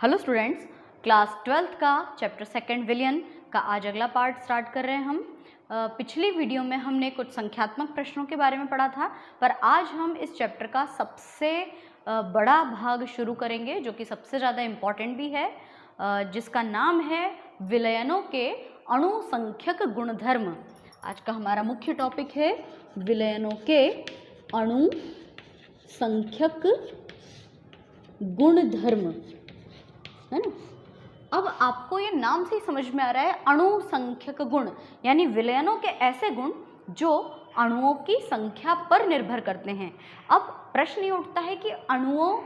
Hello students, class 12th का chapter second विलयन का आज अगला पार्ट स्टार्ट कर रहे हैं हम। पिछली वीडियो में हमने कुछ संख्यात्मक प्रश्नों के बारे में पढ़ा था, पर आज हम इस चैप्टर का सबसे बड़ा भाग शुरू करेंगे जो कि सबसे ज़्यादा इम्पॉर्टेंट भी है, जिसका नाम है विलयनों के अणुसंख्यक गुणधर्म। आज का हमारा मुख्य टॉपिक है विलयनों के अणुसंख्यक गुणधर्म, है ना। अब आपको ये नाम से ही समझ में आ रहा है अणुसंख्यक गुण, यानी विलयनों के ऐसे गुण जो अणुओं की संख्या पर निर्भर करते हैं। अब प्रश्न ये उठता है कि अणुओं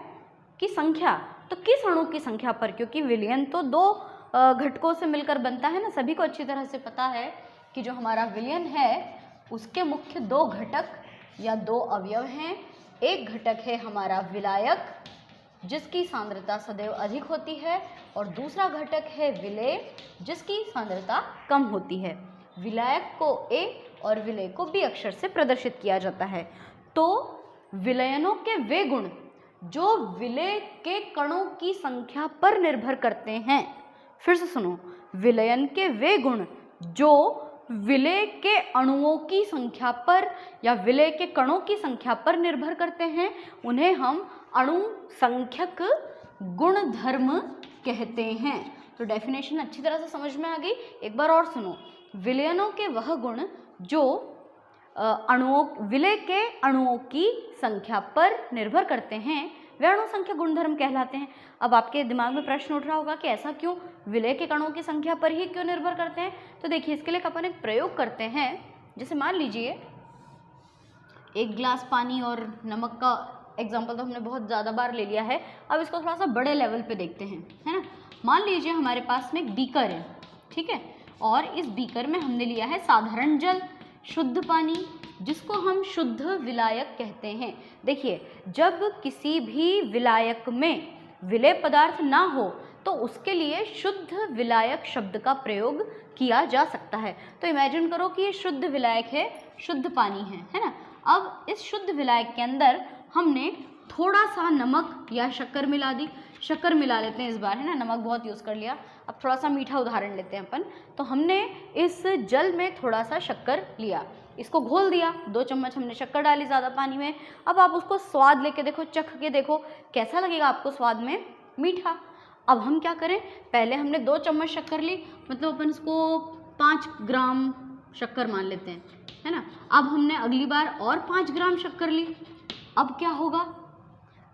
की संख्या, तो किस अणु की संख्या पर, क्योंकि विलयन तो दो घटकों से मिलकर बनता है ना। सभी को अच्छी तरह से पता है कि जो हमारा विलयन है उसके मुख्य दो घटक या दो अवयव हैं। एक घटक है हमारा विलायक जिसकी सांद्रता सदैव अधिक होती है, और दूसरा घटक है विलेय जिसकी सांद्रता कम होती है। विलायक को A और विलेय को B अक्षर से प्रदर्शित किया जाता है। तो विलयनों के वे गुण जो विलेय के कणों की संख्या पर निर्भर करते हैं, फिर से सुनो, विलयन के वे गुण जो विलेय के अणुओं की संख्या पर या विलेय के कणों की संख्या पर निर्भर करते हैं, उन्हें हम अणुसंख्यक गुणधर्म कहते हैं। तो डेफिनेशन अच्छी तरह से समझ में आ गई। एक बार और सुनो, विलयनों के वह गुण जो विलेय के अणुओं की संख्या पर निर्भर करते हैं वे अणुसंख्यक गुणधर्म कहलाते हैं। अब आपके दिमाग में प्रश्न उठ रहा होगा कि ऐसा क्यों, विलेय के कणों की संख्या पर ही क्यों निर्भर करते हैं। तो देखिए, इसके लिए अपन एक प्रयोग करते हैं। जैसे मान लीजिए एक गिलास पानी और नमक का एग्जाम्पल तो हमने बहुत ज़्यादा बार ले लिया है, अब इसको थोड़ा सा बड़े लेवल पे देखते हैं, है ना। मान लीजिए हमारे पास में एक बीकर है, ठीक है, और इस बीकर में हमने लिया है साधारण जल, शुद्ध पानी, जिसको हम शुद्ध विलायक कहते हैं। देखिए, जब किसी भी विलायक में विलेय पदार्थ ना हो तो उसके लिए शुद्ध विलायक शब्द का प्रयोग किया जा सकता है। तो इमेजिन करो कि ये शुद्ध विलायक है, शुद्ध पानी है ना। अब इस शुद्ध विलायक के अंदर हमने थोड़ा सा नमक या शक्कर मिला दी। शक्कर मिला लेते हैं इस बार, है ना, नमक बहुत यूज़ कर लिया। अब थोड़ा सा मीठा उदाहरण लेते हैं अपन। तो हमने इस जल में थोड़ा सा शक्कर लिया, इसको घोल दिया, 2 चम्मच हमने शक्कर डाली ज़्यादा पानी में। अब आप उसको स्वाद लेके देखो, चख के देखो कैसा लगेगा आपको स्वाद में, मीठा। अब हम क्या करें, पहले हमने 2 चम्मच शक्कर ली, मतलब अपन इसको 5 ग्राम शक्कर मान लेते हैं, है ना। अब हमने अगली बार और 5 ग्राम शक्कर ली। अब क्या होगा,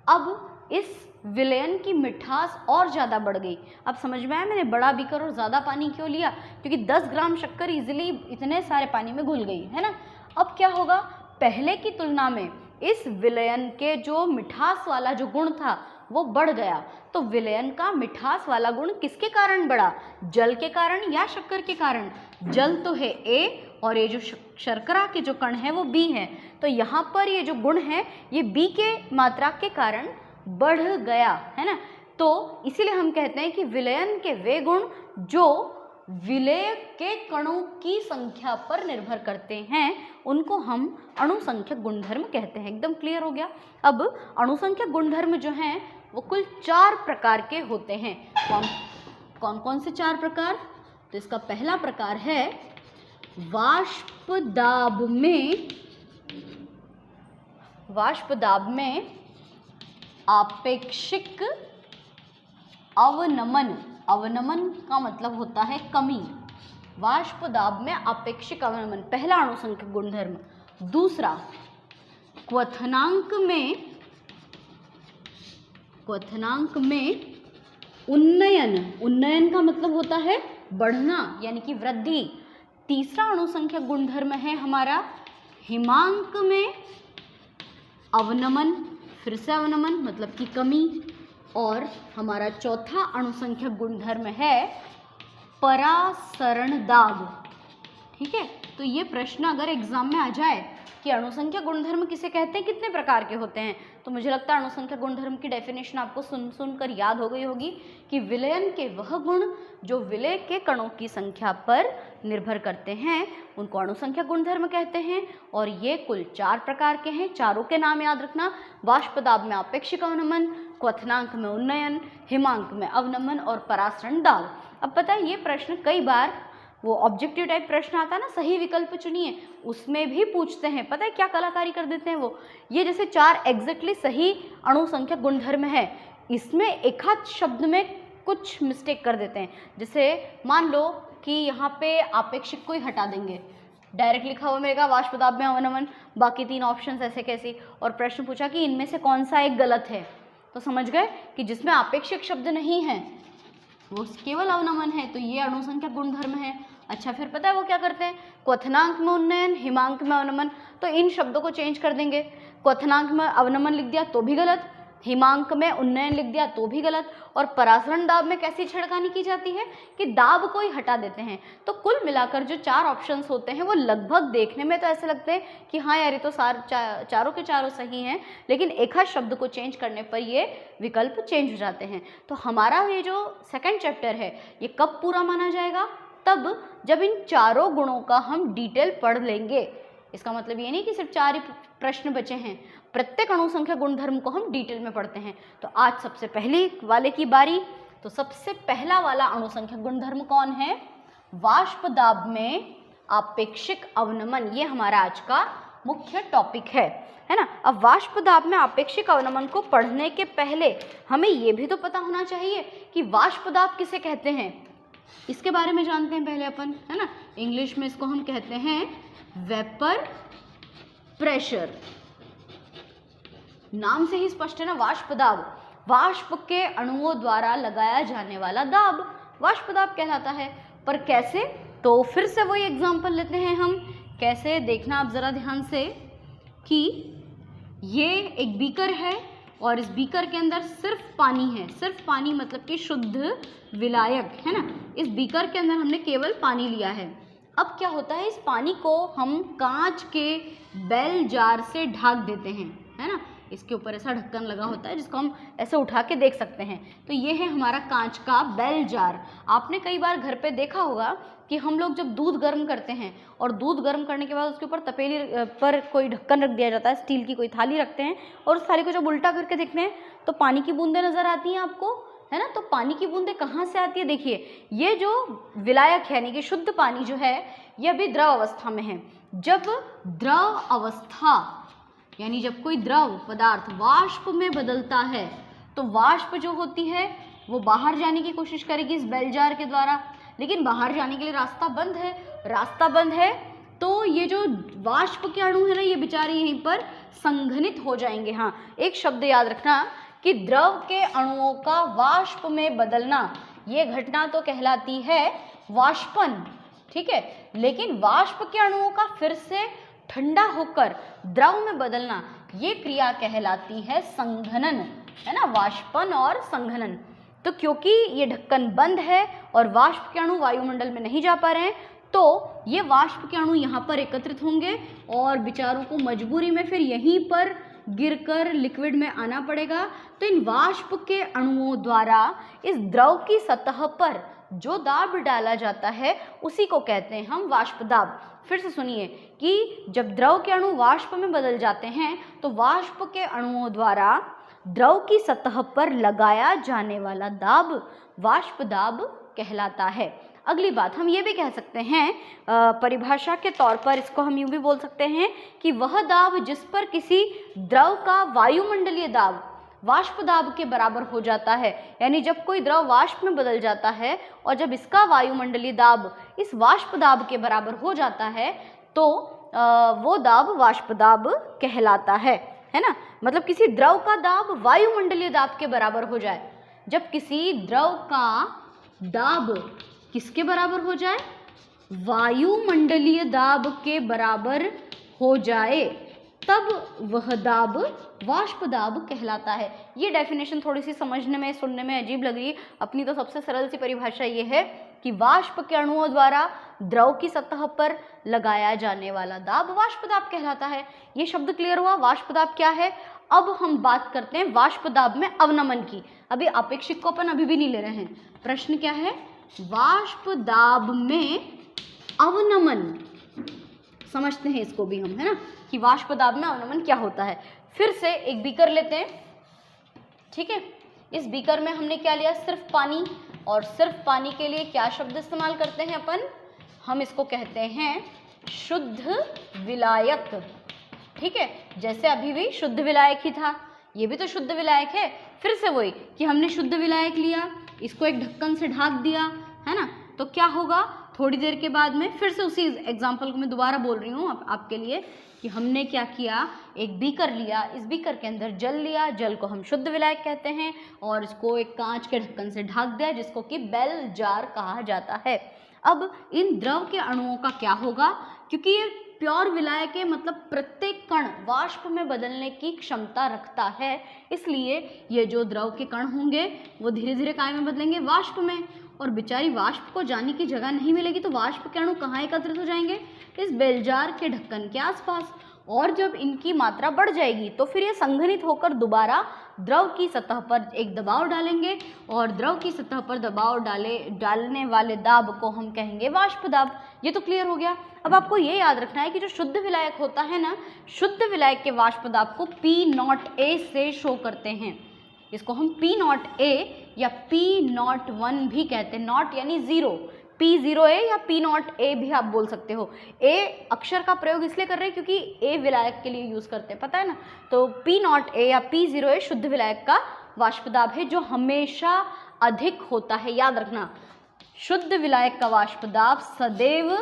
अब इस विलयन की मिठास और ज़्यादा बढ़ गई। अब समझ में आया मैंने बड़ा बीकर और ज़्यादा पानी क्यों लिया, क्योंकि 10 ग्राम शक्कर इजीली इतने सारे पानी में घुल गई, है ना। अब क्या होगा, पहले की तुलना में इस विलयन के जो मिठास वाला जो गुण था वो बढ़ गया। तो विलयन का मिठास वाला गुण किसके कारण बढ़ा, जल के कारण या शक्कर के कारण। जल तो है A और ये जो शर्करा के जो कण है वो B है, तो यहाँ पर ये जो गुण है ये B के मात्रा के कारण बढ़ गया, है ना। तो इसीलिए हम कहते हैं कि विलयन के वे गुण जो विलेय के कणों की संख्या पर निर्भर करते हैं उनको हम अणुसंख्यक गुणधर्म कहते हैं। एकदम क्लियर हो गया। अब अणुसंख्यक गुणधर्म जो हैं वो कुल 4 प्रकार के होते हैं। कौन कौन से 4 प्रकार, तो इसका पहला प्रकार है वाष्प दाब में आपेक्षिक अवनमन। अवनमन का मतलब होता है कमी। वाष्प दाब में आपेक्षिक अवनमन पहला अणुसंख्यक गुणधर्म। दूसरा, क्वथनांक में उन्नयन। उन्नयन का मतलब होता है बढ़ना, यानी कि वृद्धि। तीसरा अणुसंख्यक गुणधर्म है हमारा हिमांक में अवनमन, फिर से अवनमन मतलब कि कमी। और हमारा चौथा अणुसंख्यक गुणधर्म है परासरण दाब, ठीक है। तो ये प्रश्न अगर एग्जाम में आ जाए कि अणुसंख्या गुणधर्म किसे कहते हैं, कितने प्रकार के होते हैं। तो मुझे लगता है अणुसंख्या गुणधर्म की डेफिनेशन आपको सुनकर याद हो गई होगी कि विलयन के वह गुण जो विलय के कणों की संख्या पर निर्भर करते हैं उनको अणुसंख्या गुणधर्म कहते हैं। और ये कुल 4 प्रकार के हैं। चारों के नाम याद रखना, वाष्प दाब में आपेक्षिक अवनमन, क्वथनांक में उन्नयन, हिमांक में अवनमन और परासरण दाब। अब पता है ये प्रश्न कई बार वो ऑब्जेक्टिव टाइप प्रश्न आता है ना, सही विकल्प चुनिए, उसमें भी पूछते हैं। पता है क्या कलाकारी कर देते हैं वो, ये जैसे 4 एग्जैक्टली सही अणुसंख्या गुणधर्म है, इसमें एक आध शब्द में कुछ मिस्टेक कर देते हैं। जैसे मान लो कि यहाँ पे आपेक्षिक को ही हटा देंगे, डायरेक्ट लिखा हुआ मिलेगा वाष्प दाब में अवनमन, बाकी 3 ऑप्शंस ऐसे कैसे, और प्रश्न पूछा कि इनमें से कौन सा एक गलत है, तो समझ गए कि जिसमें आपेक्षिक शब्द नहीं है वो केवल अवनमन है, तो ये अणुसंख्या गुणधर्म है। अच्छा, फिर पता है वो क्या करते हैं, क्वथनांक में उन्नयन, हिमांक में अवनमन, तो इन शब्दों को चेंज कर देंगे। क्वथनांक में अवनमन लिख दिया तो भी गलत, हिमांक में उन्नयन लिख दिया तो भी गलत, और परासरण दाब में कैसी छेड़खानी की जाती है कि दाब को ही हटा देते हैं। तो कुल मिलाकर जो 4 ऑप्शंस होते हैं वो लगभग देखने में तो ऐसे लगते हैं कि हाँ यार ये तो चारों के चारों सही हैं, लेकिन एक आध शब्द को चेंज करने पर ये विकल्प चेंज हो जाते हैं। तो हमारा ये जो सेकंड चैप्टर है ये कब पूरा माना जाएगा, तब जब इन चारों गुणों का हम डिटेल पढ़ लेंगे। इसका मतलब ये नहीं कि सिर्फ 4 ही प्रश्न बचे हैं, प्रत्येक अणुसंख्या गुणधर्म को हम डिटेल में पढ़ते हैं। तो आज सबसे पहले वाले की बारी। तो सबसे पहला वाला अणुसंख्या गुणधर्म कौन है, वाष्प दाब में आपेक्षिक अवनमन, ये हमारा आज का मुख्य टॉपिक है ना। अब वाष्प दाब में आपेक्षिक अवनमन को पढ़ने के पहले हमें ये भी तो पता होना चाहिए कि वाष्प दाब किसे कहते हैं, इसके बारे में जानते हैं पहले अपन, है ना। इंग्लिश में इसको हम कहते हैं वेपर प्रेशर, नाम से ही स्पष्ट है ना, वाष्प दाब, वाष्प के अणुओं द्वारा लगाया जाने वाला दाब वाष्प दाब कहलाता है। पर कैसे, तो फिर से वही एग्जांपल लेते हैं हम, कैसे देखना आप जरा ध्यान से कि ये एक बीकर है और इस बीकर के अंदर सिर्फ पानी है, सिर्फ पानी मतलब कि शुद्ध विलायक, है ना। इस बीकर के अंदर हमने केवल पानी लिया है। अब क्या होता है, इस पानी को हम कांच के बेल जार से ढक देते हैं, है ना। इसके ऊपर ऐसा ढक्कन लगा होता है जिसको हम ऐसे उठा के देख सकते हैं। तो ये है हमारा कांच का बेल जार। आपने कई बार घर पे देखा होगा कि हम लोग जब दूध गर्म करते हैं और दूध गर्म करने के बाद उसके ऊपर तपेली पर कोई ढक्कन रख दिया जाता है, स्टील की कोई थाली रखते हैं, और उस थाली को जब उल्टा करके देखते हैं तो पानी की बूंदें नजर आती हैं आपको, है ना। तो पानी की बूंदें कहाँ से आती है, देखिए ये जो विलायक है यानी कि शुद्ध पानी जो है ये अभी द्रव अवस्था में है। जब द्रव अवस्था यानी जब कोई द्रव पदार्थ वाष्प में बदलता है तो वाष्प जो होती है वो बाहर जाने की कोशिश करेगी इस बेल जार के द्वारा, लेकिन बाहर जाने के लिए रास्ता बंद है, तो ये जो वाष्प के अणु है ना ये बेचारे यहीं पर संघनित हो जाएंगे। हाँ, एक शब्द याद रखना कि द्रव के अणुओं का वाष्प में बदलना ये घटना तो कहलाती है वाष्पन, ठीक है, लेकिन वाष्प के अणुओं का फिर से ठंडा होकर द्रव में बदलना ये क्रिया कहलाती है संघनन, है ना, वाष्पन और संघनन। तो क्योंकि ये ढक्कन बंद है और वाष्प के अणु वायुमंडल में नहीं जा पा रहे हैं, तो ये वाष्प के अणु यहाँ पर एकत्रित होंगे और बेचारों को मजबूरी में फिर यहीं पर गिरकर लिक्विड में आना पड़ेगा। तो इन वाष्प के अणुओं द्वारा इस द्रव की सतह पर जो दाब डाला जाता है उसी को कहते हैं हम वाष्प दाब। फिर से सुनिए कि जब द्रव के अणु वाष्प में बदल जाते हैं तो वाष्प के अणुओं द्वारा द्रव की सतह पर लगाया जाने वाला दाब वाष्प दाब कहलाता है। अगली बात हम ये भी कह सकते हैं, परिभाषा के तौर पर इसको हम यूँ भी बोल सकते हैं कि वह दाब जिस पर किसी द्रव का वायुमंडलीय दाब वाष्प दाब के बराबर हो जाता है। यानी जब कोई द्रव वाष्प में बदल जाता है और जब इसका वायुमंडलीय दाब इस वाष्प दाब के बराबर हो जाता है तो वो दाब वाष्प दाब कहलाता है ना। मतलब किसी द्रव का दाब वायुमंडलीय दाब के बराबर हो जाए। जब किसी द्रव का दाब किसके बराबर हो जाए, वायुमंडलीय दाब के बराबर हो जाए, तब वह दाब वाष्प दाब कहलाता है। ये डेफिनेशन थोड़ी सी समझने में सुनने में अजीब लग रही है, अपनी तो सबसे सरल सी परिभाषा ये है कि वाष्प के अणुओं द्वारा द्रव की सतह पर लगाया जाने वाला दाब वाष्प दाब कहलाता है। ये शब्द क्लियर हुआ, वाष्प दाब क्या है। अब हम बात करते हैं वाष्प दाब में अवनमन की। अभी अपेक्षिक को अपन अभी भी नहीं ले रहे हैं। प्रश्न क्या है, वाष्प दाब में अवनमन, समझते हैं इसको भी हम, है ना, कि वाष्प दाब में अवनमन क्या होता है। फिर से एक बीकर लेते हैं, ठीक है। इस बीकर में हमने क्या लिया, सिर्फ पानी, और सिर्फ पानी के लिए क्या शब्द इस्तेमाल करते हैं अपन, हम इसको कहते हैं शुद्ध विलायक, ठीक है। जैसे अभी भी शुद्ध विलायक ही था, ये भी तो शुद्ध विलायक है। फिर से वही कि हमने शुद्ध विलायक लिया, इसको एक ढक्कन से ढक दिया, है ना, तो क्या होगा, थोड़ी देर के बाद में फिर से उसी एग्जाम्पल को मैं दोबारा बोल रही हूँ आपके लिए कि हमने क्या किया, एक बीकर लिया, इस बीकर के अंदर जल लिया, जल को हम शुद्ध विलायक कहते हैं, और इसको एक कांच के ढक्कन से ढक दिया जिसको कि बेल जार कहा जाता है। अब इन द्रव के अणुओं का क्या होगा, क्योंकि ये प्योर विलायक है, मतलब प्रत्येक कण वाष्प में बदलने की क्षमता रखता है, इसलिए ये जो द्रव के कण होंगे वो धीरे धीरे काय में बदलेंगे, वाष्प में। और बेचारी वाष्प को जाने की जगह नहीं मिलेगी, तो वाष्प के अणु कहाँ एकत्रित हो जाएंगे, इस बेलजार के ढक्कन के आसपास। और जब इनकी मात्रा बढ़ जाएगी तो फिर ये संघनित होकर दोबारा द्रव की सतह पर एक दबाव डालेंगे, और द्रव की सतह पर दबाव डालने वाले दाब को हम कहेंगे वाष्प दाब। ये तो क्लियर हो गया। अब आपको ये याद रखना है कि जो शुद्ध विलायक होता है ना, शुद्ध विलायक के वाष्प दाब को P0A से शो करते हैं। इसको हम P0A या P01 भी कहते हैं, नॉट यानी जीरो, P0A या P0A भी आप बोल सकते हो। A अक्षर का प्रयोग इसलिए कर रहे हैं क्योंकि A विलायक के लिए यूज करते हैं, पता है ना। तो P0A या P0A शुद्ध विलायक का वाष्प दाब है जो हमेशा अधिक होता है। याद रखना, शुद्ध विलायक का वाष्प दाब सदैव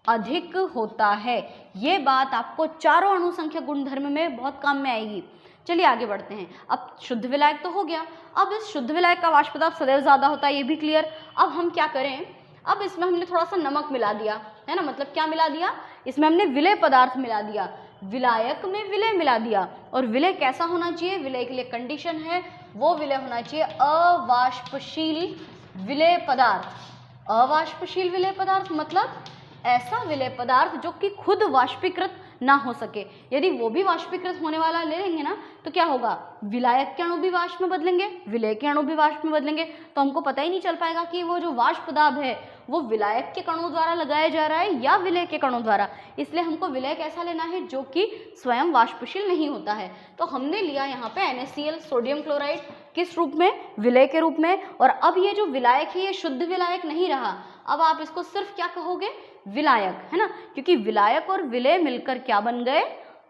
अधिक होता है। ये बात आपको चारों अणु संख्या गुणधर्म में बहुत काम में आएगी। चलिए आगे बढ़ते हैं। अब शुद्ध विलायक तो हो गया, अब इस शुद्ध विलायक का वाष्प दाब सदैव ज़्यादा होता है, ये भी क्लियर। अब हम क्या करें, अब इसमें हमने थोड़ा सा नमक मिला दिया, है ना, मतलब क्या मिला दिया, इसमें हमने विलय पदार्थ मिला दिया, विलायक में विलय मिला दिया। और विलय कैसा होना चाहिए, विलय के लिए कंडीशन है, वो विलय होना चाहिए अवाष्पशील विलय पदार्थ। अवाष्पशील विलय पदार्थ मतलब ऐसा विलय पदार्थ जो कि खुद वाष्पीकृत ना हो सके। यदि वो भी वाष्पीकृत होने वाला ले लेंगे ना, तो क्या होगा, विलायक के अणु भी वाष्प में बदलेंगे, विलय के अणु भी वाष्प में बदलेंगे, तो हमको पता ही नहीं चल पाएगा कि वो जो वाष्प दाब है वो विलायक के कणों द्वारा लगाया जा रहा है या विलय के कणों द्वारा। इसलिए हमको विलय कैसा लेना है, जो कि स्वयं वाष्पशील नहीं होता है। तो हमने लिया यहाँ पे NaCl, सोडियम क्लोराइड, किस रूप में, विलय के रूप में। और अब ये जो विलायक है ये शुद्ध विलायक नहीं रहा, अब आप इसको सिर्फ क्या कहोगे, विलायक, है ना, क्योंकि विलायक और विलय मिलकर क्या बन गए,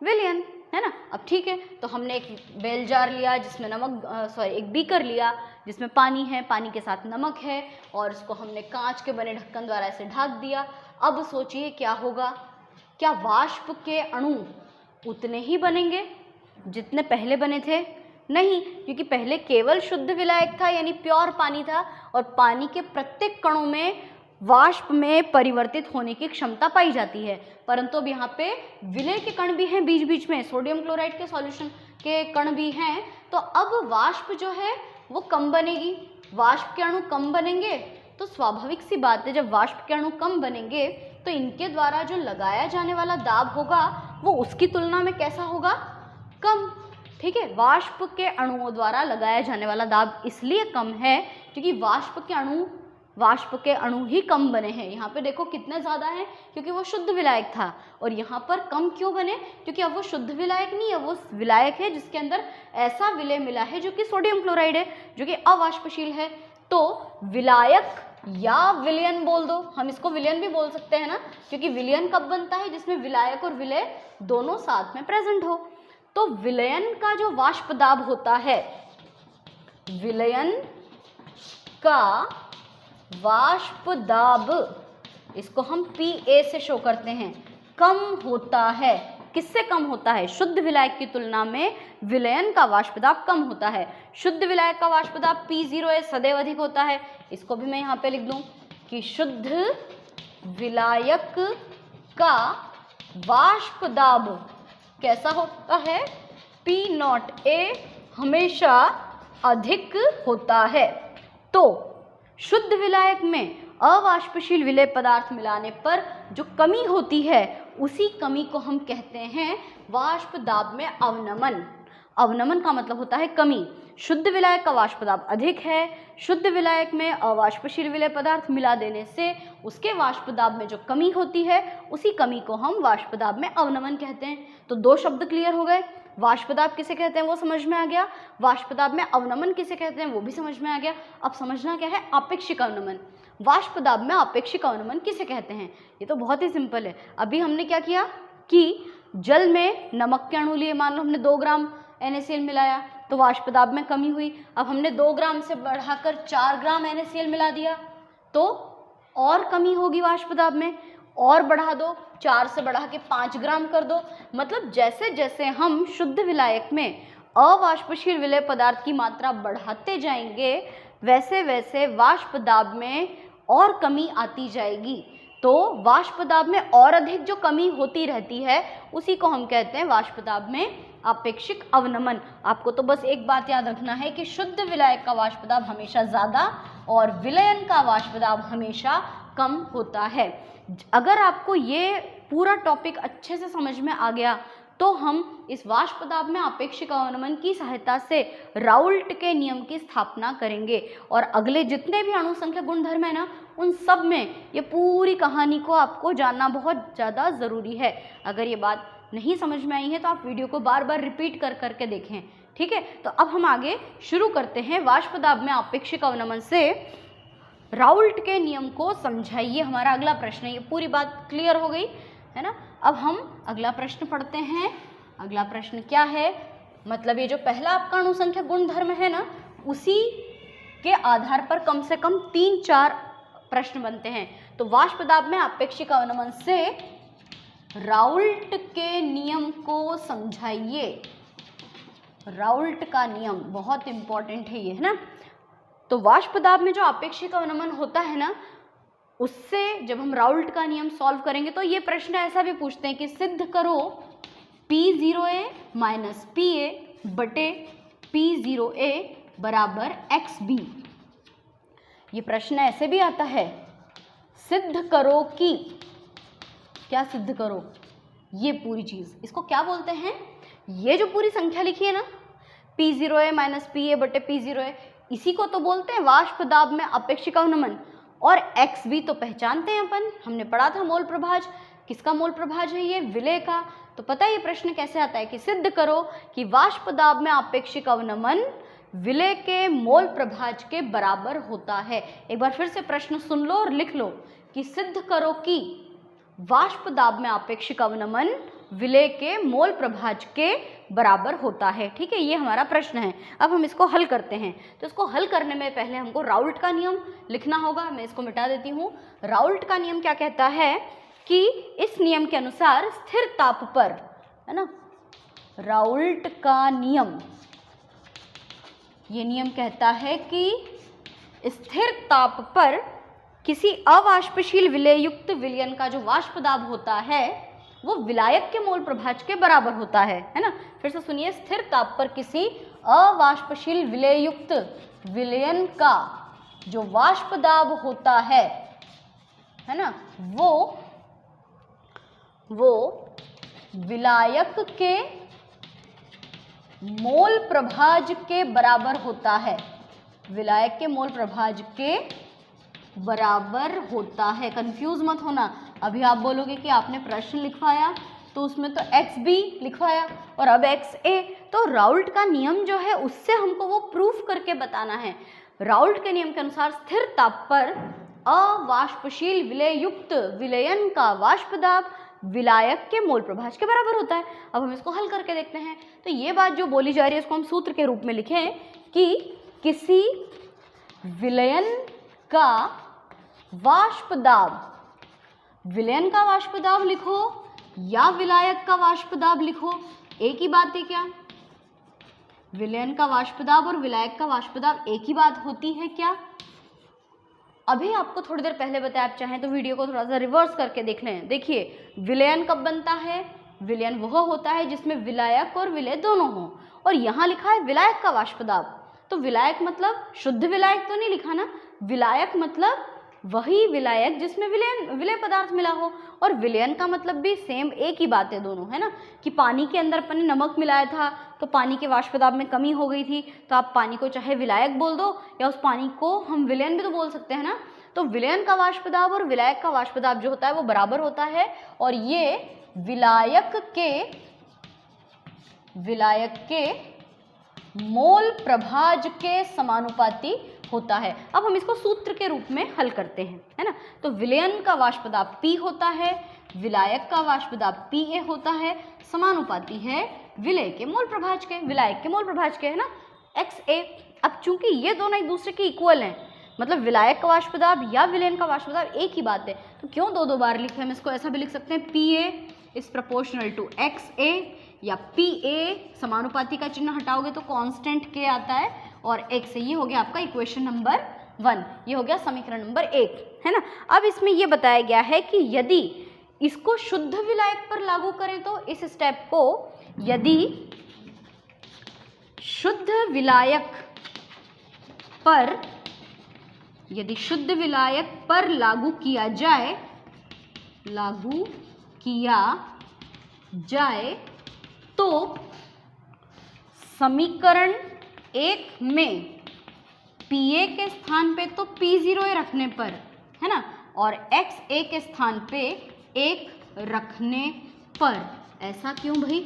विलयन, है ना। अब ठीक है, तो हमने एक बेल जार लिया जिसमें एक बीकर लिया जिसमें पानी है, पानी के साथ नमक है, और इसको हमने कांच के बने ढक्कन द्वारा ऐसे ढक दिया। अब सोचिए क्या होगा, क्या वाष्प के अणु उतने ही बनेंगे जितने पहले बने थे, नहीं, क्योंकि पहले केवल शुद्ध विलायक था यानी प्योर पानी था, और पानी के प्रत्येक कणों में वाष्प में परिवर्तित होने की क्षमता पाई जाती है। परंतु अब यहाँ पे विलय के कण भी हैं बीच बीच में, सोडियम क्लोराइड के सॉल्यूशन के कण भी हैं, तो अब वाष्प जो है वो कम बनेगी, वाष्प के अणु कम बनेंगे। तो स्वाभाविक सी बात है, जब वाष्प के अणु कम बनेंगे तो इनके द्वारा जो लगाया जाने वाला दाब होगा वो उसकी तुलना में कैसा होगा, कम। ठीक है, वाष्प के अणुओं द्वारा लगाया जाने वाला दाब इसलिए कम है क्योंकि वाष्प के अणु ही कम बने हैं। यहाँ पे देखो कितने ज़्यादा हैं, क्योंकि वो शुद्ध विलायक था, और यहाँ पर कम क्यों बने, क्योंकि अब वो शुद्ध विलायक नहीं है, वो विलायक है जिसके अंदर ऐसा विलय मिला है जो कि सोडियम क्लोराइड है, जो कि अवाष्पशील है। तो विलायक या विलयन बोल दो, हम इसको विलयन भी बोल सकते हैं ना, क्योंकि विलयन कब बनता है, जिसमें विलायक और विलय दोनों साथ में प्रेजेंट हो। तो विलयन का जो वाष्प दाब होता है, विलयन का वाष्प दाब, इसको हम PA से शो करते हैं, कम होता है। किससे कम होता है, शुद्ध विलायक की तुलना में विलयन का वाष्प दाब कम होता है। शुद्ध विलायक का वाष्प दाब P0A सदैव अधिक होता है। इसको भी मैं यहाँ पे लिख दूं कि शुद्ध विलायक का वाष्प दाब कैसा होता है, P0A हमेशा अधिक होता है। तो शुद्ध विलायक में अवाष्पशील विलेय पदार्थ मिलाने पर जो कमी होती है उसी कमी को हम कहते हैं वाष्प दाब में अवनमन। अवनमन का मतलब होता है कमी। शुद्ध विलायक का वाष्प दाब अधिक है, शुद्ध विलायक में अवाष्पशील विलेय पदार्थ मिला देने से उसके वाष्प दाब में जो कमी होती है उसी कमी को हम वाष्प दाब में अवनमन कहते हैं। तो दो शब्द क्लियर हो गए। वाष्प दाब किसे कहते हैं वो समझ में आ गया, वाष्प दाब में अवनमन किसे कहते हैं वो भी समझ में आ गया। अब समझना क्या है, आपेक्षिक अवनमन। वाष्प दाब में आपेक्षिक अवनमन किसे कहते हैं, ये तो बहुत ही सिंपल है। अभी हमने क्या किया कि जल में नमक के अणु लिए, मान लो हमने 2 ग्राम NaCl मिलाया तो वाष्प दाब में कमी हुई। अब हमने 2 ग्राम से बढ़ाकर 4 ग्राम NaCl मिला दिया तो और कमी होगी वाष्प दाब में, और बढ़ा दो, 4 से बढ़ा के 5 ग्राम कर दो। मतलब जैसे जैसे हम शुद्ध विलायक में अवाष्पशील विलेय पदार्थ की मात्रा बढ़ाते जाएंगे वैसे वैसे वाष्प दाब में और कमी आती जाएगी। तो वाष्प दाब में और अधिक जो कमी होती रहती है उसी को हम कहते हैं वाष्प दाब में आपेक्षिक अवनमन। आपको तो बस एक बात याद रखना है कि शुद्ध विलायक का वाष्प दाब हमेशा ज़्यादा और विलयन का वाष्प दाब हमेशा कम होता है। अगर आपको ये पूरा टॉपिक अच्छे से समझ में आ गया तो हम इस वाष्प दाब में आपेक्षिक अवनमन की सहायता से राउल्ट के नियम की स्थापना करेंगे और अगले जितने भी अणु संख्या गुणधर्म है ना उन सब में ये पूरी कहानी को आपको जानना बहुत ज़्यादा ज़रूरी है। अगर ये बात नहीं समझ में आई है तो आप वीडियो को बार बार रिपीट कर करके देखें, ठीक है। तो अब हम आगे शुरू करते हैं। वाष्प दाब में आपेक्षिक अवनमन से राउल्ट के नियम को समझाइए, हमारा अगला प्रश्न है। ये पूरी बात क्लियर हो गई है ना। अब हम अगला प्रश्न पढ़ते हैं। अगला प्रश्न क्या है, मतलब ये जो पहला आपका अणु संख्या गुणधर्म है ना उसी के आधार पर कम से कम 3-4 प्रश्न बनते हैं। तो वाष्प दाब में आपेक्षिक अवनमन से राउल्ट के नियम को समझाइए। राउल्ट का नियम बहुत इंपॉर्टेंट है ये, है ना। तो वाष्प दाब में जो आपेक्षिक अवनमन होता है ना उससे जब हम राउल्ट का नियम सॉल्व करेंगे तो ये प्रश्न ऐसा भी पूछते हैं कि सिद्ध करो P0A माइनस PA बटे P0A बराबर XB। ये प्रश्न ऐसे भी आता है, सिद्ध करो कि, क्या सिद्ध करो, ये पूरी चीज़, इसको क्या बोलते हैं, ये जो पूरी संख्या लिखी है ना P0A माइनस PA बटे P0A, इसी को तो बोलते हैं वाष्प दाब में आपेक्षिक अवनमन। और XB तो पहचानते हैं अपन, हमने पढ़ा था मोल प्रभाज। किसका मोल प्रभाज है ये, विलेय का। तो पता है ये प्रश्न कैसे आता है कि सिद्ध करो कि वाष्प दाब में आपेक्षिक अवनमन विलेय के मोल प्रभाज के बराबर होता है। एक बार फिर से प्रश्न सुन लो और लिख लो कि सिद्ध करो कि वाष्प दाब में आपेक्षिक अवनमन विलेय के मोल प्रभाज के बराबर होता है, ठीक है। ये हमारा प्रश्न है। अब हम इसको हल करते हैं। तो इसको हल करने में पहले हमको राउल्ट का नियम लिखना होगा। मैं इसको मिटा देती हूँ। राउल्ट का नियम क्या कहता है कि इस नियम के अनुसार स्थिर ताप पर, है ना, राउल्ट का नियम, ये नियम कहता है कि स्थिर ताप पर किसी अवाष्पशील विलेय युक्त विलयन का जो वाष्प दाब होता है वो विलायक के मोल प्रभाज के बराबर होता है ना। फिर से सुनिए, स्थिर ताप पर किसी अवाष्पशील विलेय युक्त विलयन का जो वाष्प दाब होता है ना, वो विलायक के मोल प्रभाज के बराबर होता है। विलायक के मोल प्रभाज के बराबर होता है। कंफ्यूज मत होना। अभी आप बोलोगे कि आपने प्रश्न लिखवाया तो उसमें तो XB लिखवाया और अब XA, तो राउल्ट का नियम जो है उससे हमको वो प्रूफ करके बताना है। राउल्ट के नियम के अनुसार स्थिर ताप पर अवाष्पशील विलेय युक्त विलयन का वाष्प दाब विलायक के मोल प्रभाज के बराबर होता है। अब हम इसको हल करके देखते हैं। तो ये बात जो बोली जा रही है इसको हम सूत्र के रूप में लिखें कि किसी विलयन का वाष्प दाब, विलयन का वाष्प दाब लिखो या विलायक का वाष्प दाब लिखो, एक ही बात है क्या? विलयन का वाष्प दाब और विलायक का वाष्प दाब एक ही बात होती है क्या? अभी आपको थोड़ी देर पहले बताया, आप चाहें तो वीडियो को थोड़ा सा रिवर्स करके देख लें। देखिए, विलयन कब बनता है? विलयन वह होता है जिसमें विलायक और विलेय दोनों हों, और यहाँ लिखा है विलायक का वाष्प दाब। तो विलायक मतलब शुद्ध विलायक तो नहीं लिखा ना, विलायक मतलब वही विलायक जिसमें विलय पदार्थ मिला हो। और विलयन का मतलब भी सेम एक ही बात है दोनों, है ना, कि पानी के अंदर अपन ने नमक मिलाया था तो पानी के वाष्प दाब में कमी हो गई थी, तो आप पानी को चाहे विलायक बोल दो या उस पानी को हम विलयन भी तो बोल सकते हैं ना। तो विलयन का वाष्प दाब और विलायक का वाष्प दाब जो होता है वो बराबर होता है, और ये विलायक के मोल प्रभाज के समानुपाती होता है। अब हम इसको सूत्र के रूप में हल करते हैं, है ना। तो विलयन का वाष्प दाब P होता है, विलायक का वाष्प दाब PA होता है, समानुपाती है विलायक के मोल प्रभाज के, है ना, XA। अब चूंकि ये दोनों एक दूसरे के इक्वल हैं, मतलब विलायक का वाष्प दाब या विलयन का वाष्प दाब एक ही बात है, तो क्यों दो बार लिखे। हम इसको ऐसा भी लिख सकते हैं, PA is proportional to XA, या PA समानुपाती का चिन्ह हटाओगे तो कांस्टेंट K आता है, और XA। ये हो गया आपका इक्वेशन नंबर 1, ये हो गया समीकरण नंबर 1, है ना। अब इसमें ये बताया गया है कि यदि इसको शुद्ध विलायक पर लागू करें तो इस स्टेप को यदि शुद्ध विलायक पर लागू किया जाए तो समीकरण 1 में PA के स्थान पे तो P0A रखने पर, है ना, और XA के स्थान पे 1 रखने पर। ऐसा क्यों भाई,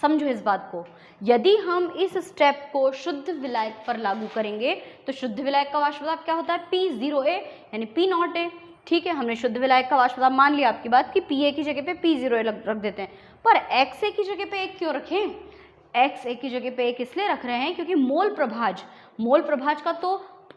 समझो इस बात को। यदि हम इस स्टेप को शुद्ध विलायक पर लागू करेंगे तो शुद्ध विलायक का वाष्प दाब क्या होता है, P0A यानी P0A। ठीक है, हमने शुद्ध विलायक का वाष्प दाब मान लिया आपकी बात कि PA की जगह पे P0A रख देते हैं, पर XA की जगह पे 1 क्यों रखें। XA की जगह पे 1 इसलिए रख रहे हैं क्योंकि मोल प्रभाज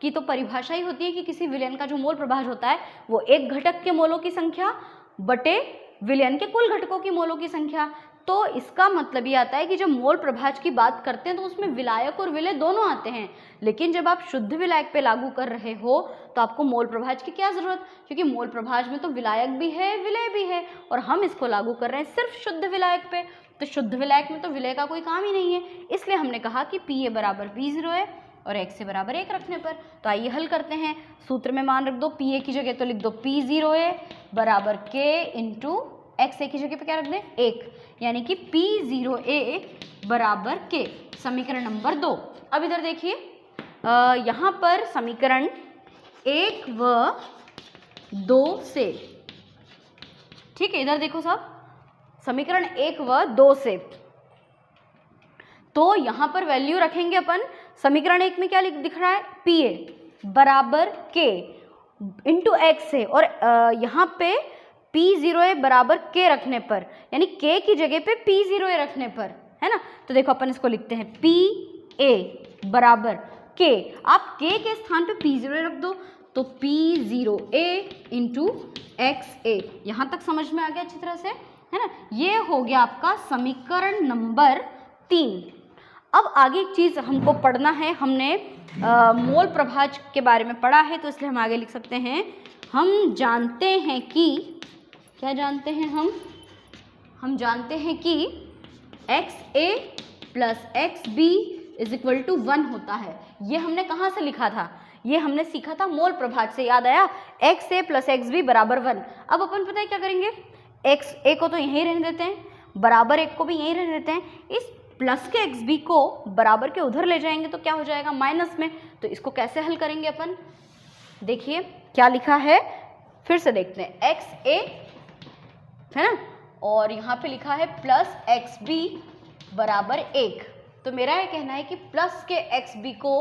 की तो परिभाषा ही होती है कि किसी विलयन का जो मोल प्रभाज होता है वो एक घटक के मोलों की संख्या बटे विलयन के कुल घटकों की मोलों की संख्या। तो इसका मतलब ये आता है कि जब मोल प्रभाज की बात करते हैं तो उसमें विलायक और विलय दोनों आते हैं, लेकिन जब आप शुद्ध विलायक पे लागू कर रहे हो तो आपको मोल प्रभाज की क्या जरूरत, क्योंकि मोल प्रभाज में तो विलायक भी है विलय भी है, और हम इसको लागू कर रहे हैं सिर्फ शुद्ध विलायक पे। तो शुद्ध विलायक में तो विलय का कोई काम ही नहीं है, इसलिए हमने कहा कि PA बराबर P0A और XA बराबर 1 रखने पर। तो आइए हल करते हैं। सूत्र में मान रख दो, PA की जगह तो लिख दो P0A बराबर K इंटू XA की जगह पे क्या रख दें 1, यानी कि P0A बराबर K, समीकरण नंबर 2। अब इधर देखिए, यहाँ पर समीकरण 1 व 2 से, ठीक है, इधर देखो साहब, समीकरण 1 व 2 से, तो यहाँ पर वैल्यू रखेंगे अपन। समीकरण 1 में क्या दिख रहा है, PA बराबर K इंटू XA, और यहाँ पे P0A बराबर K रखने पर, यानी K की जगह पे P0A रखने पर, है ना। तो देखो अपन इसको लिखते हैं PA बराबर K, आप K के स्थान पे P0A रख दो तो P0A इंटू XA। यहाँ तक समझ में आ गया अच्छी तरह से, है ना। ये हो गया आपका समीकरण नंबर 3। अब आगे एक चीज़ हमको पढ़ना है, हमने मोल प्रभाज के बारे में पढ़ा है, तो इसलिए हम आगे लिख सकते हैं, हम जानते हैं कि, क्या जानते हैं हम जानते हैं कि XA plus XB is equal to 1 होता है। ये हमने कहाँ से लिखा था, ये हमने सीखा था मोल प्रभाज से, याद आया, XA प्लस XB बराबर 1। अब अपन पता है क्या करेंगे, XA को तो यहीं रहने देते हैं, बराबर 1 को भी यहीं रहने देते हैं, इस प्लस के XB को बराबर के उधर ले जाएंगे तो क्या हो जाएगा माइनस में। तो इसको कैसे हल करेंगे अपन, देखिए क्या लिखा है, फिर से देखते हैं, XA है ना, और यहाँ पे लिखा है प्लस XB बराबर 1। तो मेरा ये कहना है कि प्लस के XB को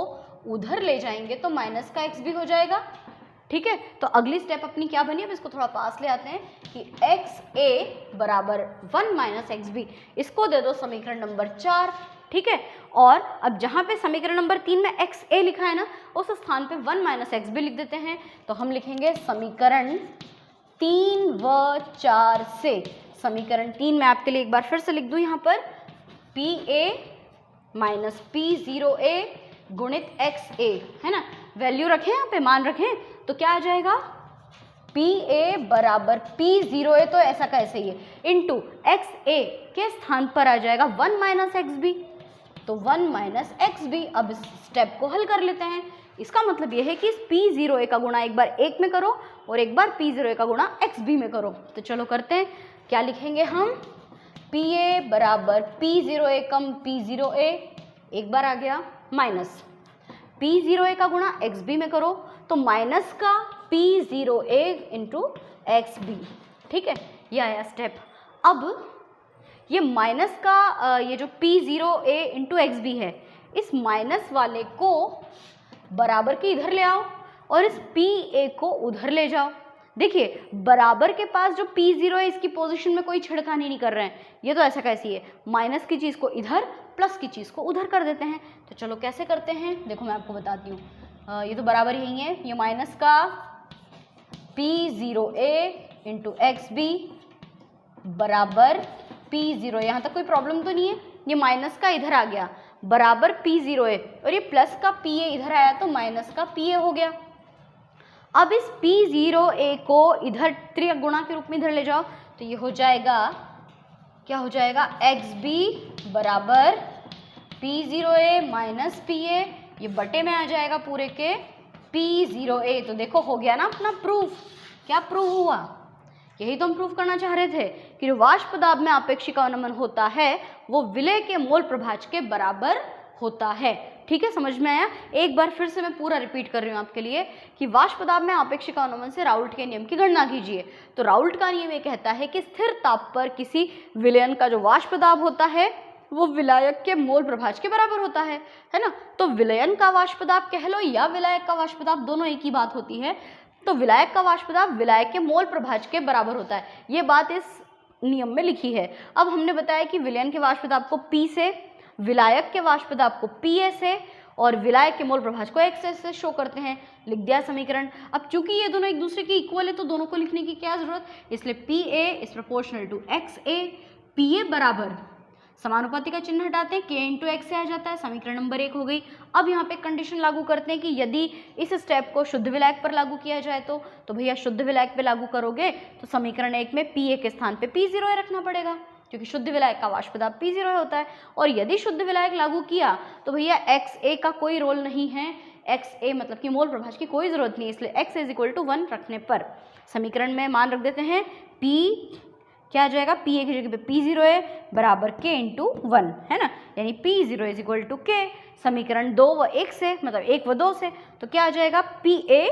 उधर ले जाएंगे तो माइनस का XB हो जाएगा। ठीक है, तो अगली स्टेप अपनी क्या बनी, अब इसको थोड़ा पास ले आते हैं कि XA बराबर 1 माइनस XB, इसको दे दो समीकरण नंबर 4। ठीक है, और अब जहाँ पे समीकरण नंबर 3 में XA लिखा है ना, उस स्थान पे 1 माइनस XB लिख देते हैं। तो हम लिखेंगे समीकरण 3 व 4 से, समीकरण 3 मैं आपके लिए एक बार फिर से लिख दूँ, यहाँ पर PA माइनस P0A गुणित XA, है ना, वैल्यू रखें यहाँ पे, मान रखें, तो क्या आ जाएगा, PA बराबर P0A, तो ऐसा कैसे ही है, इंटू XA के स्थान पर आ जाएगा 1 माइनस XB, तो 1 माइनस XB। अब इस स्टेप को हल कर लेते हैं, इसका मतलब ये है कि इस P0A का गुणा एक बार 1 में करो और एक बार P0A का गुणा XB में करो। तो चलो करते हैं, क्या लिखेंगे हम, PA बराबर P0A कम P0A, एक बार आ गया, माइनस P0A का गुणा XB में करो तो माइनस का P0A इंटू XB। ठीक है, ये आया स्टेप। अब ये माइनस का ये जो P0A इंटू XB है, इस माइनस वाले को बराबर के इधर ले आओ और इस PA को उधर ले जाओ। देखिए बराबर के पास जो P0 है इसकी पोजीशन में कोई छिड़कानी नहीं कर रहे हैं, ये तो ऐसा कैसी है, माइनस की चीज़ को इधर प्लस की चीज़ को उधर कर देते हैं। तो चलो कैसे करते हैं, देखो मैं आपको बताती हूँ। ये तो बराबर ही है, ये माइनस का P0A इंटू XB बराबर P0, यहाँ तक कोई प्रॉब्लम तो नहीं है। ये माइनस का इधर आ गया बराबर P0A और ये प्लस का PA इधर आया तो माइनस का PA हो गया। अब इस P0A को इधर त्रिक गुणा के रूप में इधर ले जाओ तो ये हो जाएगा, क्या हो जाएगा, XB बराबर P0A माइनस PA, ये बटे में आ जाएगा पूरे के P0A। तो देखो हो गया ना अपना प्रूफ। क्या प्रूफ हुआ, यही तो हम प्रूफ करना चाह रहे थे कि जो वाष्प दाब में आपेक्षिक अवनमन होता है वो विलय के मोल प्रभाज के बराबर होता है। ठीक है, समझ में आया। एक बार फिर से मैं पूरा रिपीट कर रही हूँ आपके लिए कि वाष्प दाब में आपेक्षिक अवनमन से राउल्ट के नियम की गणना कीजिए। तो राउल्ट का नियम ये कहता है कि स्थिर ताप पर किसी विलयन का जो वाष्प दाब होता है वो विलायक के मोल प्रभाज के बराबर होता है ना। तो विलयन का वाष्प दाब कह लो या विलायक का वाष्प दाब, दोनों एक ही बात होती है। तो विलायक का वाष्प दाब विलायक के मोल प्रभाज के बराबर होता है, ये बात इस नियम में लिखी है। अब हमने बताया कि विलयन के वाष्प दाब को P से, विलायक के वाष्प दाब को PA से और विलायक के मोल प्रभाज को XS से शो करते हैं। लिख दिया समीकरण। अब चूंकि ये दोनों एक दूसरे के इक्वल है तो दोनों को लिखने की क्या जरूरत, इसलिए PA is proportional to XA। PA बराबर, समानुपाती का चिन्ह हटाते हैं, K इंटू X से आ जाता है, समीकरण नंबर 1 हो गई। अब यहाँ पे कंडीशन लागू करते हैं कि यदि इस स्टेप को शुद्ध विलायक पर लागू किया जाए तो भैया शुद्ध विलायक पे लागू करोगे तो समीकरण 1 में PA के स्थान पे P0A रखना पड़ेगा क्योंकि शुद्ध विलायक का वाष्प दाब P0A होता है। और यदि शुद्ध विलायक लागू किया तो भैया XA का कोई रोल नहीं है, XA मतलब कि मोल प्रभाज की कोई जरूरत नहीं है, इसलिए X इज इक्वल टू 1 रखने पर समीकरण में मान रख देते हैं P क्या आ जाएगा, PA की जगह पे P0A बराबर K इंटू 1 है ना, यानी P0 is equal to K। समीकरण 2 व 1 से, मतलब 1 व 2 से, तो क्या आ जाएगा, PA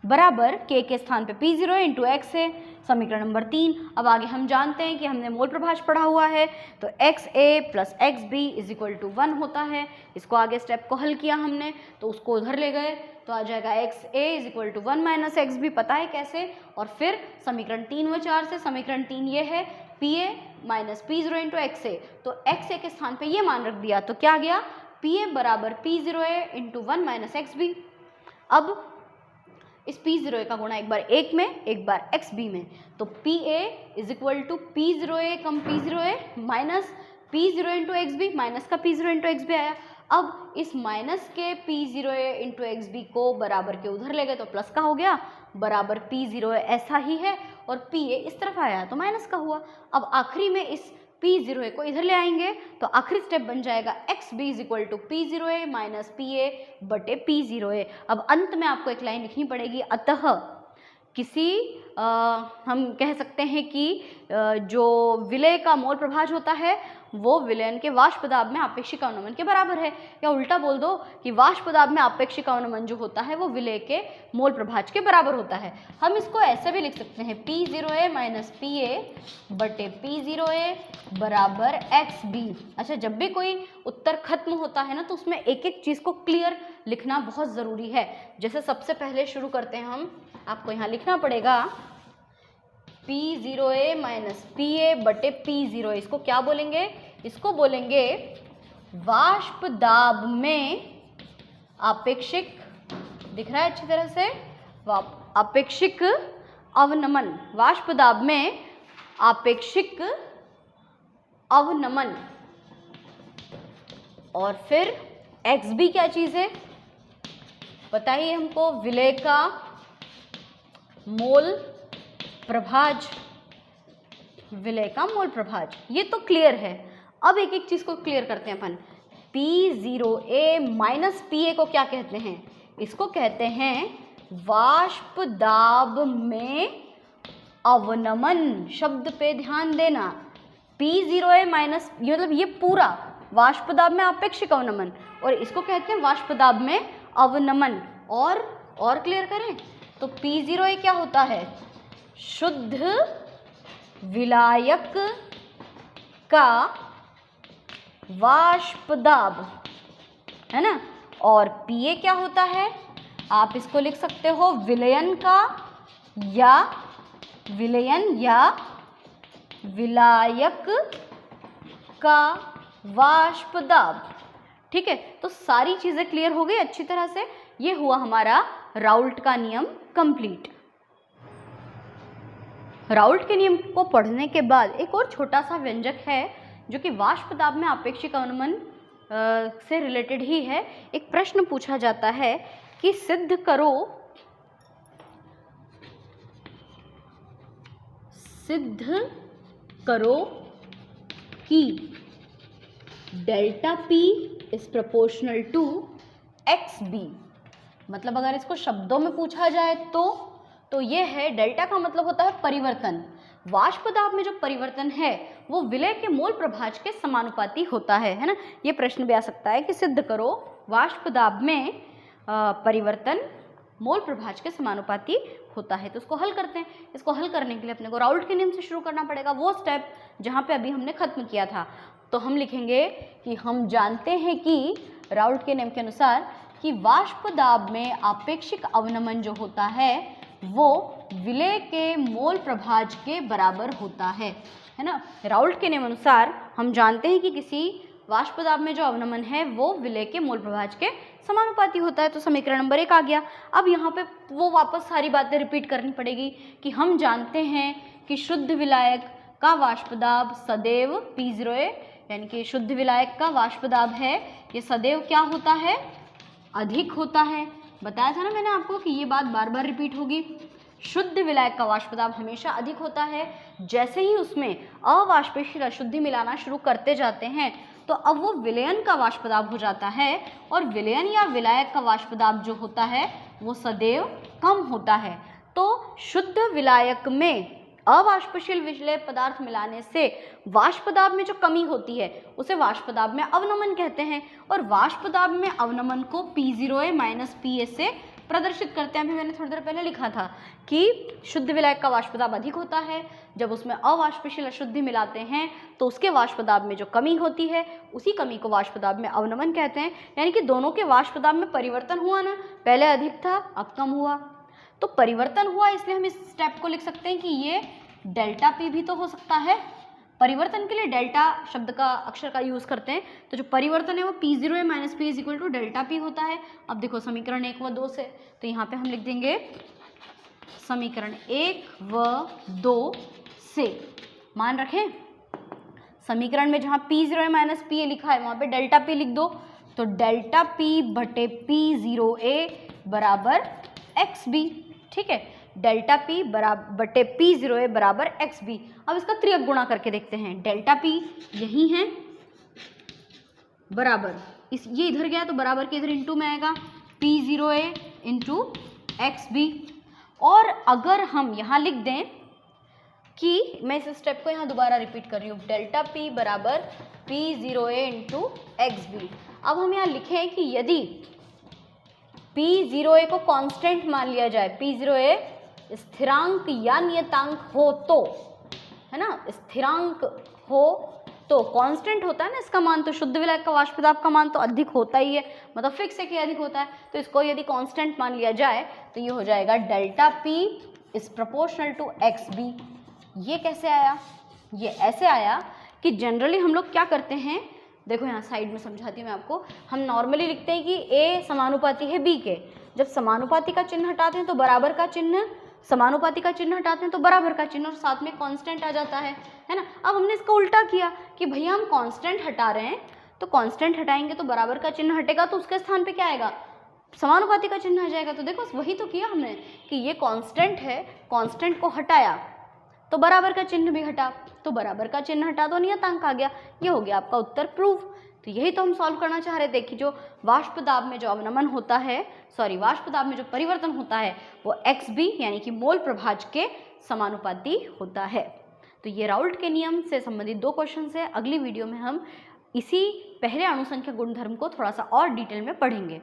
बराबर K के स्थान पे P0 इंटू X है, समीकरण नंबर 3। अब आगे हम जानते हैं कि हमने मोल प्रभाज पढ़ा हुआ है तो XA plus XB is equal to 1 होता है। इसको आगे स्टेप को हल किया हमने तो उसको उधर ले गए तो आ जाएगा XA is equal to 1 minus XB, पता है कैसे। और फिर समीकरण 3 व 4 से, समीकरण 3 ये है PA minus P0 into XA, तो XA के स्थान पे ये मान रख दिया तो क्या गया, PA बराबर P0A इंटू 1 माइनस XB। अब इस P0A का गुणा एक बार 1 में एक बार XB में, तो PA is equal to P0A कम P0A minus P0 into XB, minus का P0 इंटू XB आया। अब इस माइनस के P0A इंटू XB को बराबर के उधर ले गए तो प्लस का हो गया, बराबर P0A ऐसा ही है और PA इस तरफ आया तो माइनस का हुआ। अब आखिरी में इस P0A को इधर ले आएंगे तो आखिरी स्टेप बन जाएगा XB is equal to P0A minus PA बटे P0A। अब अंत में आपको एक लाइन लिखनी पड़ेगी, अतः किसी हम कह सकते हैं कि जो विलय का मोल प्रभाज होता है वो विलयन के वाष्प दाब में आपेक्षिक अवनमन के बराबर है, या उल्टा बोल दो कि वाष्प दाब में आपेक्षिक अवनमन जो होता है वो विलय के मोल प्रभाज के बराबर होता है। हम इसको ऐसे भी लिख सकते हैं P0A माइनस PA बटे P0A बराबर XB। अच्छा, जब भी कोई उत्तर खत्म होता है ना तो उसमें एक एक चीज़ को क्लियर लिखना बहुत ज़रूरी है। जैसे सबसे पहले शुरू करते हैं हम, आपको यहाँ लिखना पड़ेगा P0A माइनस PA बटे P0A। इसको क्या बोलेंगे, इसको बोलेंगे वाष्प दाब में आपेक्षिक, दिख रहा है अच्छी तरह से, आपेक्षिक अवनमन, वाष्प दाब में आपेक्षिक अवनमन। और फिर XB क्या चीज़ है बताइए हमको, विलय का मोल प्रभाज, विलय का मोल प्रभाज, ये तो क्लियर है। अब एक एक चीज को क्लियर करते हैं अपन। P0A माइनस PA को क्या कहते हैं, इसको कहते हैं वाष्प दाब में अवनमन। शब्द पे ध्यान देना, P0A माइनस, मतलब ये पूरा वाष्प दाब में आपेक्षिक अवनमन, और इसको कहते हैं वाष्प दाब में अवनमन। और क्लियर करें तो P0A क्या होता है? शुद्ध विलायक का वाष्प दाब, है ना। और PA क्या होता है? आप इसको लिख सकते हो विलयन या विलायक का वाष्प दाब। ठीक है, तो सारी चीजें क्लियर हो गई अच्छी तरह से। ये हुआ हमारा राउल्ट का नियम कंप्लीट। राउल्ट के नियम को पढ़ने के बाद एक और छोटा सा व्यंजक है जो कि वाष्प दाब में आपेक्षिक अवनमन से रिलेटेड ही है। एक प्रश्न पूछा जाता है कि सिद्ध करो कि delta P is proportional to XB। मतलब अगर इसको शब्दों में पूछा जाए तो ये है, डेल्टा का मतलब होता है परिवर्तन। वाष्प दाब में जो परिवर्तन है वो विलय के मोल प्रभाज के समानुपाती होता है ना। ये प्रश्न भी आ सकता है कि सिद्ध करो वाष्प दाब में परिवर्तन मोल प्रभाज के समानुपाती होता है। तो उसको हल करते हैं। इसको हल करने के लिए अपने को राउल्ट के नियम से शुरू करना पड़ेगा, वो स्टेप जहाँ पे अभी हमने खत्म किया था। तो हम लिखेंगे कि हम जानते हैं कि राउल्ट के नियम के अनुसार कि वाष्प दाब में आपेक्षिक अवनमन जो होता है वो विलय के मोल प्रभाज के बराबर होता है ना। राउल्ट के नियम अनुसार हम जानते हैं कि किसी वाष्प दाब में जो अवनमन है वो विलय के मोल प्रभाज के समानुपाती होता है। तो समीकरण नंबर 1 आ गया। अब यहाँ पे वो वापस सारी बातें रिपीट करनी पड़ेगी कि हम जानते हैं कि शुद्ध विलायक का वाष्प दाब सदैव P0A, यानी कि शुद्ध विलायक का वाष्प दाब है ये सदैव क्या होता है? अधिक होता है। बताया था ना मैंने आपको कि ये बात बार बार रिपीट होगी। शुद्ध विलायक का वाष्प दाब हमेशा अधिक होता है। जैसे ही उसमें अवाष्पशील अशुद्धि मिलाना शुरू करते जाते हैं तो अब वो विलयन का वाष्प दाब हो जाता है, और विलयन या विलायक का वाष्प दाब जो होता है वो सदैव कम होता है। तो शुद्ध विलायक में अवाष्पशील विषैले पदार्थ मिलाने से वाष्प दाब में जो कमी होती है उसे वाष्प दाब में अवनमन कहते हैं, और वाष्प दाब में अवनमन को P0A माइनस PA से प्रदर्शित करते हैं। अभी मैंने थोड़ी देर पहले लिखा था कि शुद्ध विलायक का वाष्प दाब अधिक होता है, जब उसमें अवाष्पशील अशुद्धि मिलाते हैं तो उसके वाष्प दाब में जो कमी होती है उसी कमी को वाष्प दाब में अवनमन कहते हैं। यानी कि दोनों के वाष्प दाब में परिवर्तन हुआ ना, पहले अधिक था अब कम हुआ, तो परिवर्तन हुआ, इसलिए हम इस स्टेप को लिख सकते हैं कि ये डेल्टा P भी तो हो सकता है। परिवर्तन के लिए डेल्टा शब्द का अक्षर का यूज करते हैं, तो जो परिवर्तन है वो P0A minus P is equal to delta P होता है। अब देखो समीकरण 1 व 2 से, तो यहाँ पे हम लिख देंगे समीकरण 1 व 2 से। मान रखें समीकरण में जहाँ P0A माइनस P लिखा है वहाँ पे डेल्टा P लिख दो, तो डेल्टा P बटे P0A बराबर XB। ठीक है, डेल्टा P बटे P0A बराबर XB। अब इसका त्रियक गुणा करके देखते हैं। डेल्टा P यही है बराबर, ये इधर गया तो बराबर के इधर इंटू में आएगा P0A इंटू XB। और अगर हम यहाँ लिख दें कि मैं इस स्टेप को यहाँ दोबारा रिपीट कर रही हूँ, डेल्टा P बराबर P0A इंटू XB। अब हम यहाँ लिखें कि यदि P0A को कांस्टेंट मान लिया जाए, P0A स्थिरांक या नियतांक हो तो, है ना, स्थिरांक हो तो कांस्टेंट होता है ना इसका मान, तो शुद्ध विलायक का वाष्प दाब का मान तो अधिक होता ही है, मतलब फिक्स है कि अधिक होता है। तो इसको यदि कांस्टेंट मान लिया जाए तो ये हो जाएगा delta P is proportional to XB। ये कैसे आया? ये ऐसे आया कि जनरली हम लोग क्या करते हैं, देखो यहाँ साइड में समझाती हूँ मैं आपको। हम नॉर्मली लिखते हैं कि A समानुपाती है B के। जब समानुपाती का चिन्ह हटाते हैं तो बराबर का चिन्ह, समानुपाती का चिन्ह हटाते हैं तो बराबर का चिन्ह, और साथ में कांस्टेंट आ जाता है ना। अब हमने इसका उल्टा किया कि भैया हम कांस्टेंट हटा रहे हैं, तो कांस्टेंट हटाएंगे तो बराबर का चिन्ह हटेगा, तो उसके स्थान पे क्या आएगा? समानुपाती का चिन्ह आ जाएगा। तो देखो वही तो किया हमने कि ये कांस्टेंट है, कांस्टेंट को हटाया तो बराबर का चिन्ह भी हटा, तो बराबर का चिन्ह हटा दो नियतांक आ गया। ये हो गया आपका उत्तर प्रूफ। तो यही तो हम सॉल्व करना चाह रहे थे कि जो वाष्प दाब में जो अवनमन होता है, वाष्प दाब में जो परिवर्तन होता है वो XB यानी कि मोल प्रभाज के समानुपाती होता है। तो ये राउल्ट के नियम से संबंधित 2 क्वेश्चन है। अगली वीडियो में हम इसी पहले अणु संख्या गुणधर्म को थोड़ा सा और डिटेल में पढ़ेंगे।